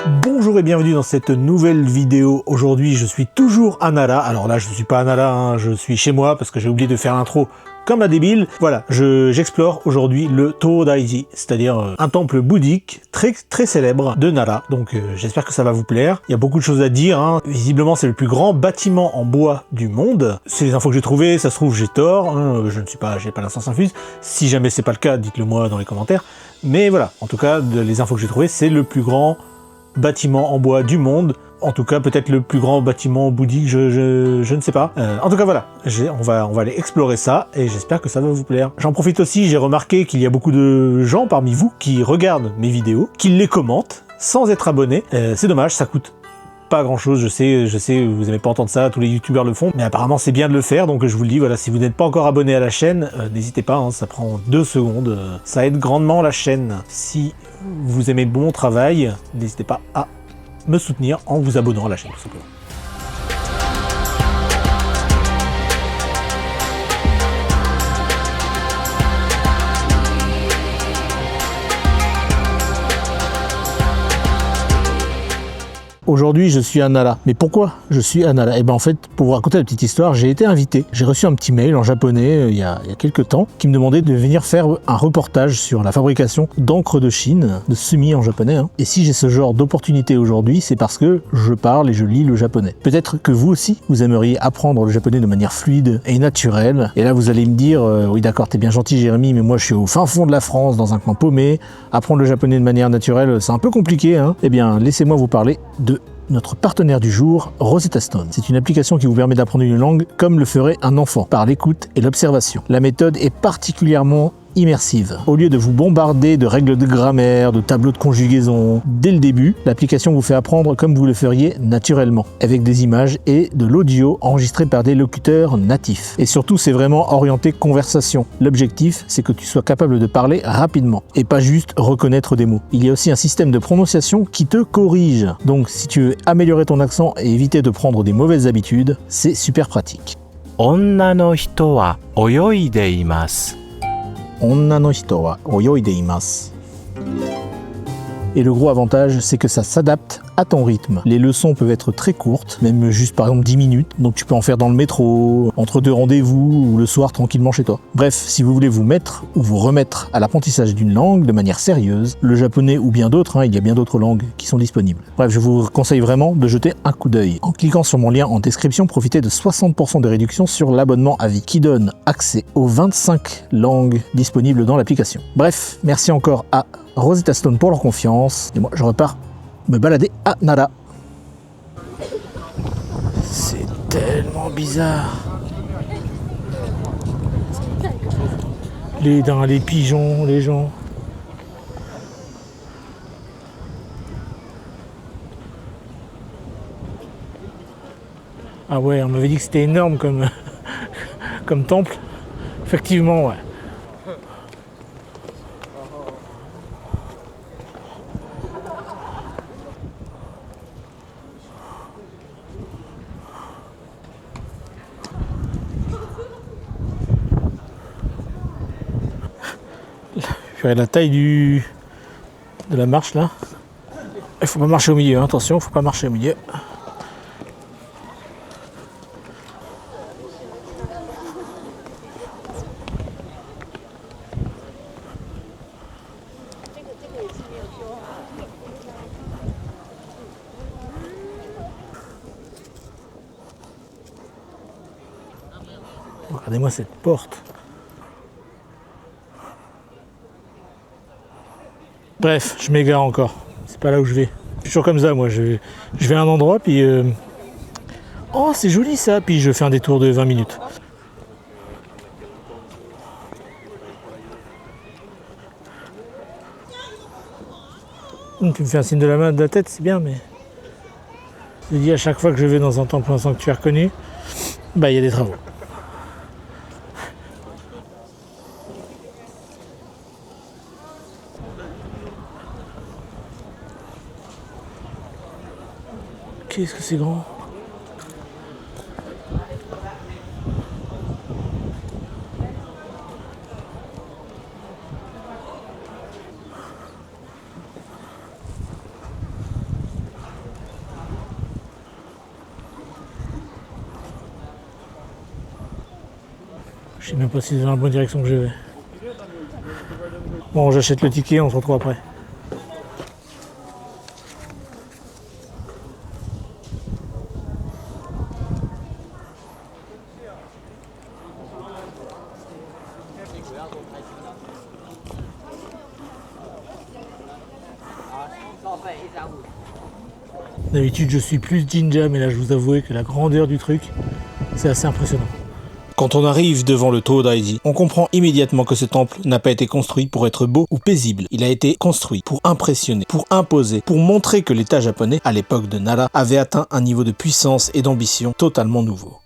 Bonjour et bienvenue dans cette nouvelle vidéo. Aujourd'hui je suis toujours à Nara. Alors là je ne suis pas à Nara, hein, je suis chez moi parce que j'ai oublié de faire l'intro comme un débile. Voilà, j'explore aujourd'hui le Todaiji, c'est-à-dire un temple bouddhique très célèbre de Nara. Donc j'espère que ça va vous plaire. Il y a beaucoup de choses à dire, hein. Visiblement c'est le plus grand bâtiment en bois du monde. C'est les infos que j'ai trouvées, ça se trouve j'ai tort, hein. J'ai pas l'instant infuse. Si jamais c'est pas le cas, dites-le moi dans les commentaires. Mais voilà, en tout cas, les infos que j'ai trouvées, c'est le plus grand bâtiment en bois du monde. En tout cas, peut-être le plus grand bâtiment bouddhique, je ne sais pas. En tout cas, voilà, on va aller explorer ça et j'espère que ça va vous plaire. J'en profite aussi, j'ai remarqué qu'il y a beaucoup de gens parmi vous qui regardent mes vidéos, qui les commentent sans être abonnés. C'est dommage, ça coûte pas grand chose, je sais, vous n'aimez pas entendre ça, tous les youtubeurs le font, mais apparemment c'est bien de le faire, donc je vous le dis, voilà, si vous n'êtes pas encore abonné à la chaîne, n'hésitez pas, hein, ça prend 2 secondes, ça aide grandement la chaîne. Si vous aimez mon travail, n'hésitez pas à me soutenir en vous abonnant à la chaîne, tout simplement. Aujourd'hui, je suis à Nara. Mais pourquoi je suis à Nara? Et ben en fait, pour vous raconter la petite histoire, j'ai été invité. J'ai reçu un petit mail en japonais il y a quelques temps qui me demandait de venir faire un reportage sur la fabrication d'encre de Chine, de sumi en japonais. Hein. Et si j'ai ce genre d'opportunité aujourd'hui, c'est parce que je parle et je lis le japonais. Peut-être que vous aussi, vous aimeriez apprendre le japonais de manière fluide et naturelle. Et là, vous allez me dire, oui d'accord, t'es bien gentil Jérémy, mais moi je suis au fin fond de la France, dans un coin paumé. Apprendre le japonais de manière naturelle, c'est un peu compliqué. Hein. Eh bien, laissez-moi vous parler de notre partenaire du jour, Rosetta Stone. C'est une application qui vous permet d'apprendre une langue comme le ferait un enfant, par l'écoute et l'observation. La méthode est particulièrement immersive. Au lieu de vous bombarder de règles de grammaire, de tableaux de conjugaison, dès le début, l'application vous fait apprendre comme vous le feriez naturellement, avec des images et de l'audio enregistré par des locuteurs natifs. Et surtout, c'est vraiment orienté conversation. L'objectif, c'est que tu sois capable de parler rapidement, et pas juste reconnaître des mots. Il y a aussi un système de prononciation qui te corrige. Donc, si tu veux améliorer ton accent et éviter de prendre des mauvaises habitudes, c'est super pratique. Onna no hito wa oyoide imasu. Onna no hito wa oyoide imasu. Et le gros avantage, c'est que ça s'adapte à ton rythme. Les leçons peuvent être très courtes, même juste par exemple 10 minutes, donc tu peux en faire dans le métro, entre 2 rendez-vous ou le soir tranquillement chez toi. Bref, si vous voulez vous mettre ou vous remettre à l'apprentissage d'une langue de manière sérieuse, le japonais ou bien d'autres, hein, il y a bien d'autres langues qui sont disponibles. Bref, je vous conseille vraiment de jeter un coup d'œil. En cliquant sur mon lien en description, profitez de 60% de réduction sur l'abonnement à vie qui donne accès aux 25 langues disponibles dans l'application. Bref, merci encore à Rosetta Stone pour leur confiance, et moi je repars me balader à Nara. C'est tellement bizarre. Les daims, les pigeons, les gens. Ah ouais, on m'avait dit que c'était énorme comme, comme temple. Effectivement, ouais. La taille de la marche là. Il faut pas marcher au milieu, hein. Attention, faut pas marcher au milieu. Regardez-moi cette porte. Bref, je m'égare encore. C'est pas là où je vais. Je suis toujours comme ça, moi. Je vais à un endroit, puis... Oh, c'est joli ça. Puis je fais un détour de 20 minutes. Tu me fais un signe de la main, de la tête, c'est bien, mais... Je dis à chaque fois que je vais dans un temple ou un sanctuaire connu, bah il y a des travaux. Qu'est-ce que c'est grand? Je sais même pas si c'est dans la bonne direction que je vais. Bon, j'achète le ticket, on se retrouve après. D'habitude je suis plus Jinja, mais là je vous avoue que la grandeur du truc, c'est assez impressionnant. Quand on arrive devant le Tōdaiji, on comprend immédiatement que ce temple n'a pas été construit pour être beau ou paisible. Il a été construit pour impressionner, pour imposer, pour montrer que l'État japonais, à l'époque de Nara, avait atteint un niveau de puissance et d'ambition totalement nouveau.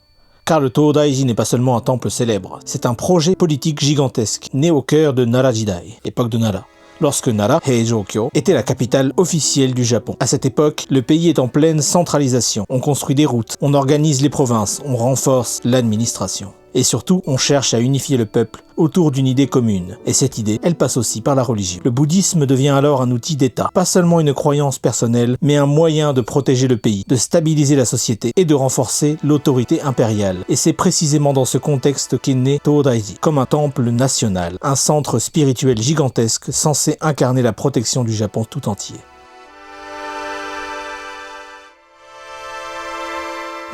Car le Tōdaiji n'est pas seulement un temple célèbre, c'est un projet politique gigantesque, né au cœur de Nara Jidai, époque de Nara. Lorsque Nara, Heijōkyō, était la capitale officielle du Japon. À cette époque, le pays est en pleine centralisation. On construit des routes, on organise les provinces, on renforce l'administration. Et surtout, on cherche à unifier le peuple autour d'une idée commune. Et cette idée, elle passe aussi par la religion. Le bouddhisme devient alors un outil d'État, pas seulement une croyance personnelle, mais un moyen de protéger le pays, de stabiliser la société et de renforcer l'autorité impériale. Et c'est précisément dans ce contexte qu'est né Tōdaiji, comme un temple national, un centre spirituel gigantesque censé incarner la protection du Japon tout entier.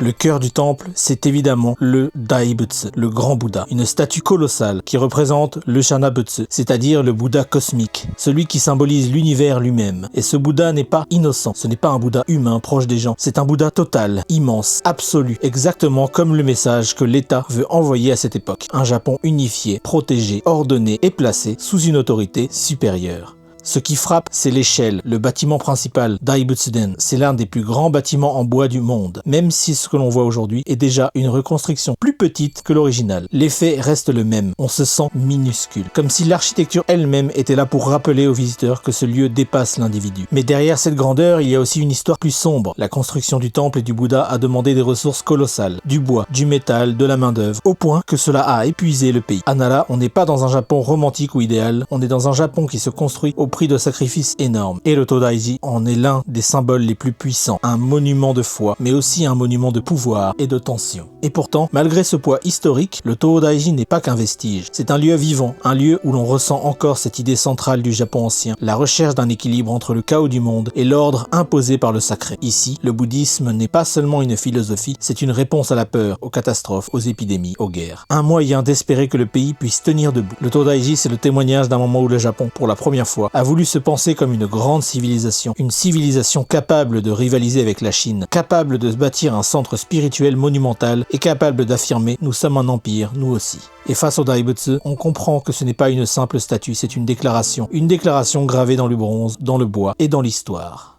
Le cœur du temple, c'est évidemment le Daibutsu, le grand Bouddha, une statue colossale qui représente le Shanabutsu, c'est-à-dire le Bouddha cosmique, celui qui symbolise l'univers lui-même. Et ce Bouddha n'est pas innocent, ce n'est pas un Bouddha humain proche des gens, c'est un Bouddha total, immense, absolu, exactement comme le message que l'État veut envoyer à cette époque. Un Japon unifié, protégé, ordonné et placé sous une autorité supérieure. Ce qui frappe, c'est l'échelle, le bâtiment principal, Daibutsuden. C'est l'un des plus grands bâtiments en bois du monde, même si ce que l'on voit aujourd'hui est déjà une reconstruction plus petite que l'original. L'effet reste le même, on se sent minuscule, comme si l'architecture elle-même était là pour rappeler aux visiteurs que ce lieu dépasse l'individu. Mais derrière cette grandeur, il y a aussi une histoire plus sombre. La construction du temple et du Bouddha a demandé des ressources colossales, du bois, du métal, de la main-d'œuvre, au point que cela a épuisé le pays. À Nara, on n'est pas dans un Japon romantique ou idéal, on est dans un Japon qui se construit au prix de sacrifices énormes. Et le Tōdaiji en est l'un des symboles les plus puissants, un monument de foi, mais aussi un monument de pouvoir et de tension. Et pourtant, malgré ce poids historique, le Tōdaiji n'est pas qu'un vestige. C'est un lieu vivant, un lieu où l'on ressent encore cette idée centrale du Japon ancien, la recherche d'un équilibre entre le chaos du monde et l'ordre imposé par le sacré. Ici, le bouddhisme n'est pas seulement une philosophie, c'est une réponse à la peur, aux catastrophes, aux épidémies, aux guerres. Un moyen d'espérer que le pays puisse tenir debout. Le Tōdaiji, c'est le témoignage d'un moment où le Japon, pour la première fois, a voulu se penser comme une grande civilisation, une civilisation capable de rivaliser avec la Chine, capable de bâtir un centre spirituel monumental et capable d'affirmer « nous sommes un empire, nous aussi ». Et face au Daibutsu, on comprend que ce n'est pas une simple statue, c'est une déclaration gravée dans le bronze, dans le bois et dans l'histoire.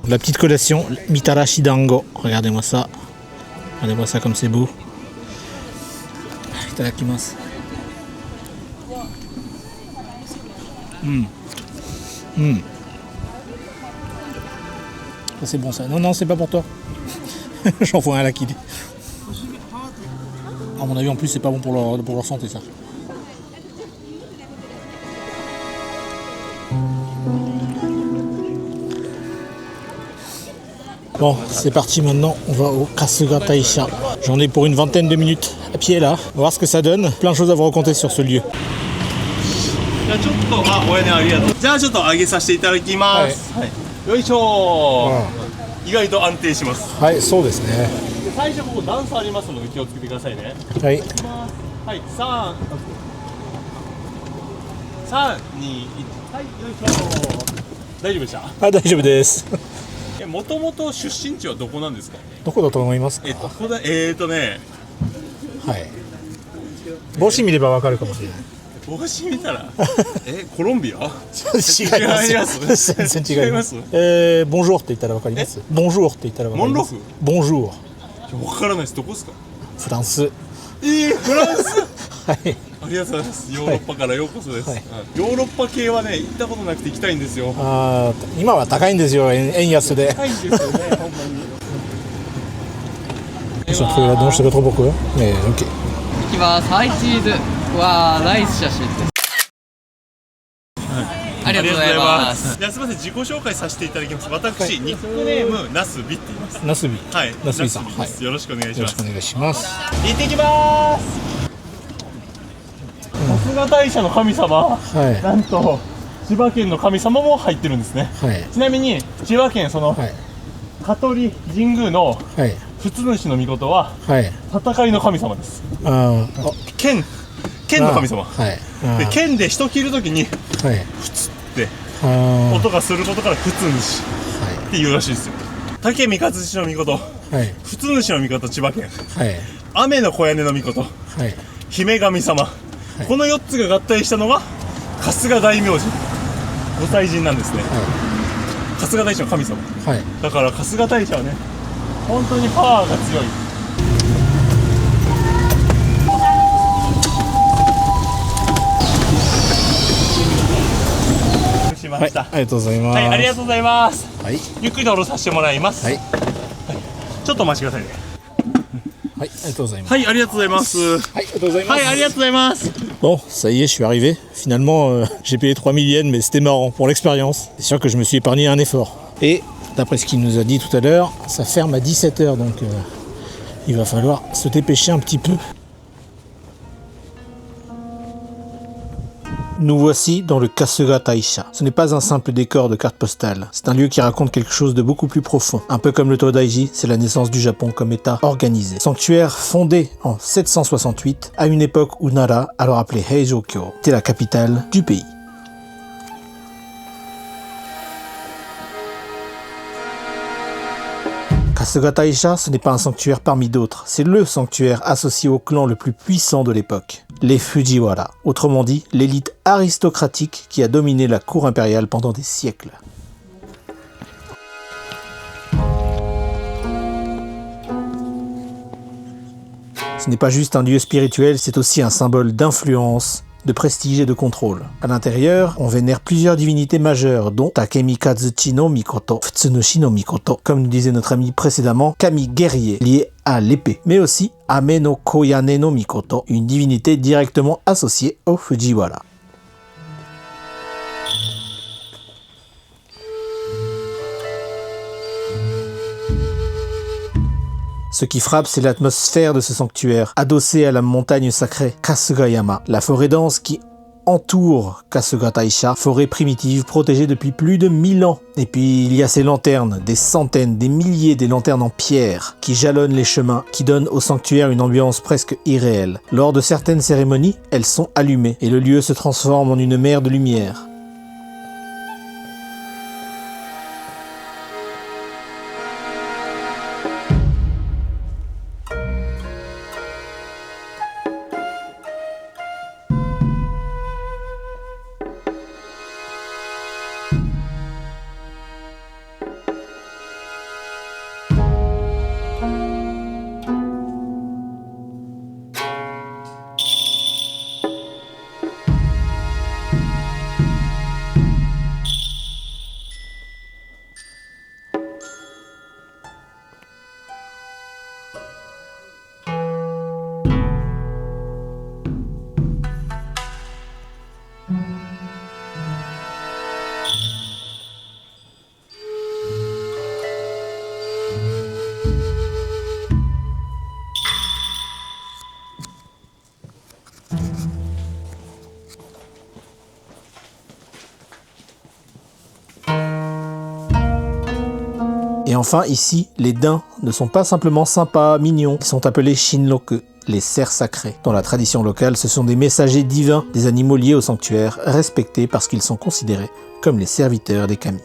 La petite collation, Mitarashi Dango. Regardez-moi ça. Regardez-moi ça comme c'est beau. Itadakimasu. Ça c'est bon ça. Non, c'est pas pour toi. J'en vois un là qui dit. À mon avis en plus c'est pas bon pour leur santé ça. Bon, c'est parti maintenant, on va au Kasuga Taisha. J'en ai pour une vingtaine de minutes à pied là. On va voir ce que ça donne. Plein de choses à vous raconter sur ce lieu. よいしょー、意外と安定します。はい、そうですね。で最初ここ段差ありますので気をつけてくださいね。はい。いきます。はい、3、3、2、1、はい、よいしょー。大丈夫でした？あ、大丈夫です。もともと出身地はどこなんですか？どこだと思いますか？どこだ、はい。帽子見ればわかるかもしれない。帽子見たらコロンビア？違います。全然違います。ボンジュールって言ったらわかります？ボンジュールって言ったらわかります？ボンジュール。わからないです。どこですか？フランス。フランス。はい。ありがとうございます。ヨーロッパからようこそです。ヨーロッパ系はね、行ったことなくて行きたいんですよ。今は高いんですよ、円安で。高いんですよね、ほんまに。Je fais la danse de trop beaucoup, mais ok. いきます。はい、チーズ。わー、ナイス写真です。ありがとうございます。じゃあすみません、自己紹介させていただきます。私、ニックネームナスビって言います。ナスビ。はい、ナスビさん。はい、よろしくお願いします。よろしくお願いします。行ってきます。春日大社の神様、なんと千葉県の神様も入ってるんですね。ちなみに千葉県その香取神宮の普通主の御事は戦いの神様です。剣の神様。で剣で人切るときにふつって音がすることから普通主っていうらしいですよ。竹三勝氏の御事、普通主の御事千葉県、雨の小屋根の御事、姫神様。この4つが合体したのが春日大明神御祭神なんですね。春日大社の神様。だから春日大社はね、本当にパワーが強い。しました。ありがとうございます。はい、ありがとうございます。ゆっくりと下ろさせてもらいます。ちょっとお待ちくださいね。はい、ありがとうございます。はい、ありがとうございます。はい、ありがとうございます。はい、ありがとうございます。Bon, ça y est, je suis arrivé. Finalement, j'ai payé 3000 yens, mais c'était marrant pour l'expérience. C'est sûr que je me suis épargné un effort. Et d'après ce qu'il nous a dit tout à l'heure, ça ferme à 17h, donc il va falloir se dépêcher un petit peu. Nous voici dans le Kasuga Taisha. Ce n'est pas un simple décor de carte postale. C'est un lieu qui raconte quelque chose de beaucoup plus profond. Un peu comme le Todaiji, c'est la naissance du Japon comme État organisé. Sanctuaire fondé en 768, à une époque où Nara, alors appelée Heijōkyō, était la capitale du pays. Kasuga Taisha, ce n'est pas un sanctuaire parmi d'autres, c'est le sanctuaire associé au clan le plus puissant de l'époque, les Fujiwara, autrement dit l'élite aristocratique qui a dominé la cour impériale pendant des siècles. Ce n'est pas juste un lieu spirituel, c'est aussi un symbole d'influence, de prestige et de contrôle. À l'intérieur, on vénère plusieurs divinités majeures, dont Takemikazuchi no Mikoto, Futsunushi no Mikoto, comme nous disait notre ami précédemment, Kami guerrier, lié à l'épée, mais aussi Ame no Koyane no Mikoto, une divinité directement associée au Fujiwara. Ce qui frappe, c'est l'atmosphère de ce sanctuaire, adossé à la montagne sacrée Kasugayama, la forêt dense qui entoure Kasuga Taisha, forêt primitive protégée depuis plus de 1000 ans. Et puis il y a ces lanternes, des centaines, des milliers des lanternes en pierre, qui jalonnent les chemins, qui donnent au sanctuaire une ambiance presque irréelle. Lors de certaines cérémonies, elles sont allumées, et le lieu se transforme en une mer de lumière. enfin, ici, les daims ne sont pas simplement sympas, mignons, ils sont appelés Shinroku, les cerfs sacrés. Dans la tradition locale, ce sont des messagers divins, des animaux liés au sanctuaire, respectés parce qu'ils sont considérés comme les serviteurs des kami.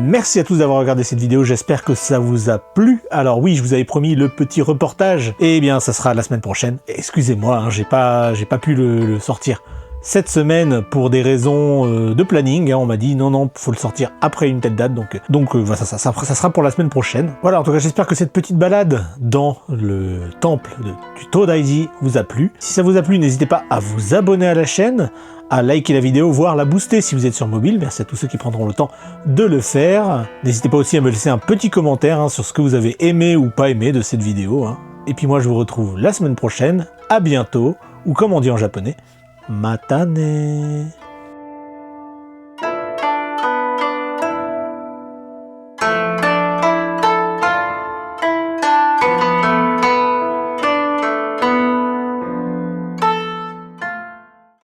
Merci à tous d'avoir regardé cette vidéo, j'espère que ça vous a plu. Alors oui, je vous avais promis le petit reportage, et bien ça sera la semaine prochaine. Excusez-moi, hein, j'ai pas pu le sortir cette semaine pour des raisons de planning. Hein, on m'a dit non, faut le sortir après une telle date, donc voilà, ça sera pour la semaine prochaine. Voilà, en tout cas j'espère que cette petite balade dans le temple du Todaiji vous a plu. Si ça vous a plu, n'hésitez pas à vous abonner à la chaîne, à liker la vidéo, voire la booster si vous êtes sur mobile. Merci à tous ceux qui prendront le temps de le faire. N'hésitez pas aussi à me laisser un petit commentaire sur ce que vous avez aimé ou pas aimé de cette vidéo. Et puis moi je vous retrouve la semaine prochaine. À bientôt, ou comme on dit en japonais, matane.